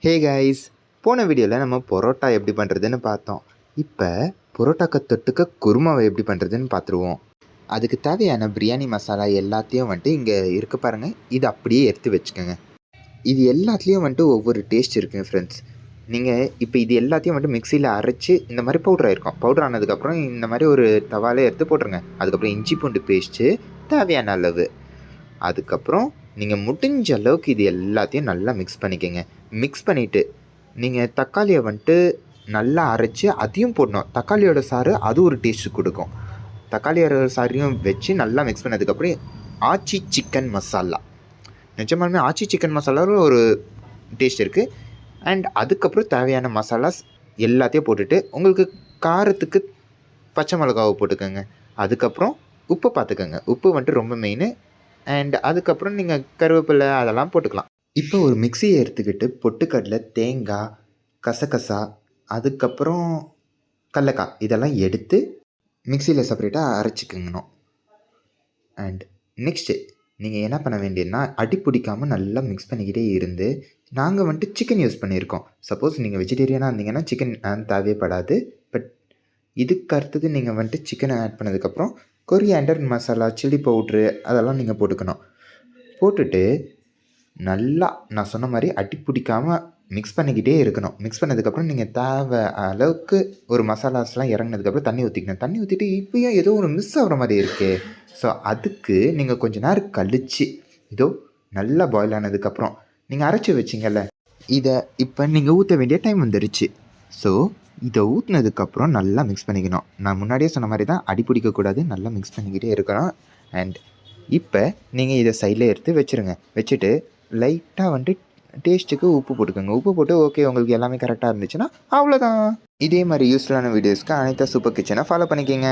Hey guys, போன வீடியோவில் நம்ம பரோட்டா எப்படி பண்ணுறதுன்னு பார்த்தோம். இப்போ பரோட்டாக்கு தொட்டுக்க குருமாவை எப்படி பண்ணுறதுன்னு பார்த்துருவோம். அதுக்கு தேவையான பிரியாணி மசாலா எல்லாத்தையும் வந்துட்டு இங்கே இருக்க பாருங்கள். இது அப்படியே எடுத்து வச்சுக்கோங்க. இது எல்லாத்துலேயும் வந்துட்டு ஒவ்வொரு டேஸ்ட் இருக்குங்க ஃப்ரெண்ட்ஸ். நீங்கள் இப்போ இது எல்லாத்தையும் வந்துட்டு மிக்சியில் அரைச்சி இந்த மாதிரி பவுட்ரு ஆகிருக்கும். பவுட்ரு ஆனதுக்கப்புறம் இந்த மாதிரி ஒரு தவாலே எடுத்து போட்டுருங்க. அதுக்கப்புறம் இஞ்சி பூண்டு பேஸ்ட்டு தேவையான அளவு. அதுக்கப்புறம் நீங்கள் முடிஞ்ச அளவுக்கு இது எல்லாத்தையும் நல்லா மிக்ஸ் பண்ணிக்கோங்க. மிக்ஸ் பண்ணிவிட்டு நீங்கள் தக்காளியை வந்துட்டு நல்லா அரைச்சி அதையும் போடணும். தக்காளியோட சாறு அது ஒரு டேஸ்ட்டு கொடுக்கும். தக்காளியோட சாறையும் வச்சு நல்லா மிக்ஸ் பண்ணதுக்கப்புறம் ஆச்சி சிக்கன் மசாலா, நிஜமாலுமே ஆச்சி சிக்கன் மசாலாவில் ஒரு டேஸ்ட் இருக்குது. அண்ட் அதுக்கப்புறம் தேவையான மசாலாஸ் எல்லாத்தையும் போட்டுட்டு உங்களுக்கு காரத்துக்கு பச்சை மிளகாவை போட்டுக்கோங்க. அதுக்கப்புறம் உப்பு பார்த்துக்கோங்க. உப்பு வந்துட்டு ரொம்ப மெயின். அண்ட் அதுக்கப்புறம் நீங்கள் கருவேப்பிலை அதெல்லாம் போட்டுக்கலாம். இப்போ ஒரு மிக்சியை எடுத்துக்கிட்டு பொட்டுக்கடலை, தேங்காய், கசகசா, அதுக்கப்புறம் கடலக்காய் இதெல்லாம் எடுத்து மிக்சியில் செப்பரேட்டாக அரைச்சிக்கணும். அண்ட் நெக்ஸ்ட்டு நீங்கள் என்ன பண்ண வேண்டியதுன்னா அடி பிடிக்காமல் நல்லா மிக்ஸ் பண்ணிக்கிட்டே இருந்து, நாங்கள் வந்துட்டு சிக்கன் யூஸ் பண்ணியிருக்கோம். சப்போஸ் நீங்கள் வெஜிடேரியனாக இருந்தீங்கன்னா சிக்கன் தேவைப்படாது. பட் இதுக்கு அடுத்தது நீங்கள் வந்துட்டு சிக்கனை ஆட் பண்ணதுக்கப்புறம் கொரியாண்டர் மசாலா, சில்லி பவுட்ரு அதெல்லாம் நீங்கள் போட்டுக்கணும். போட்டுட்டு நல்லா நான் சொன்ன மாதிரி அடி பிடிக்காமல் மிக்ஸ் பண்ணிக்கிட்டே இருக்கணும். மிக்ஸ் பண்ணதுக்கப்புறம் நீங்கள் தேவை அளவுக்கு ஒரு மசாலாஸ்லாம் இறங்கினதுக்கப்புறம் தண்ணி ஊற்றிக்கணும். தண்ணி ஊற்றிட்டு இப்போயும் ஏதோ ஒரு மிஸ் ஆகிற மாதிரி இருக்குது. ஸோ அதுக்கு நீங்கள் கொஞ்சம் நேரம் கழித்து இதோ நல்லா பாயில் ஆனதுக்கப்புறம் நீங்கள் அரைச்சி வச்சிங்கல்ல, இதை இப்போ நீங்கள் ஊற்ற வேண்டிய டைம் வந்துடுச்சு. ஸோ இதை ஊற்றினதுக்கப்புறம் நல்லா மிக்ஸ் பண்ணிக்கணும். நான் முன்னாடியே சொன்ன மாதிரி தான் அடி பிடிக்கக்கூடாது, நல்லா மிக்ஸ் பண்ணிக்கிட்டே இருக்கணும். அண்ட் இப்போ நீங்கள் இதை சைடில் எடுத்து வச்சுருங்க. வச்சுட்டு லைட்டாக வந்துட்டு டேஸ்ட்டுக்கு உப்பு போட்டுக்கோங்க. உப்பு போட்டு ஓகே உங்களுக்கு எல்லாமே கரெக்டாக இருந்துச்சுன்னா அவ்வளோதான். இதே மாதிரி யூஸ்ஃபுல்லான வீடியோஸ்க்கு அனிதா சூப்பர் கிச்சனை ஃபாலோ பண்ணிக்கோங்க.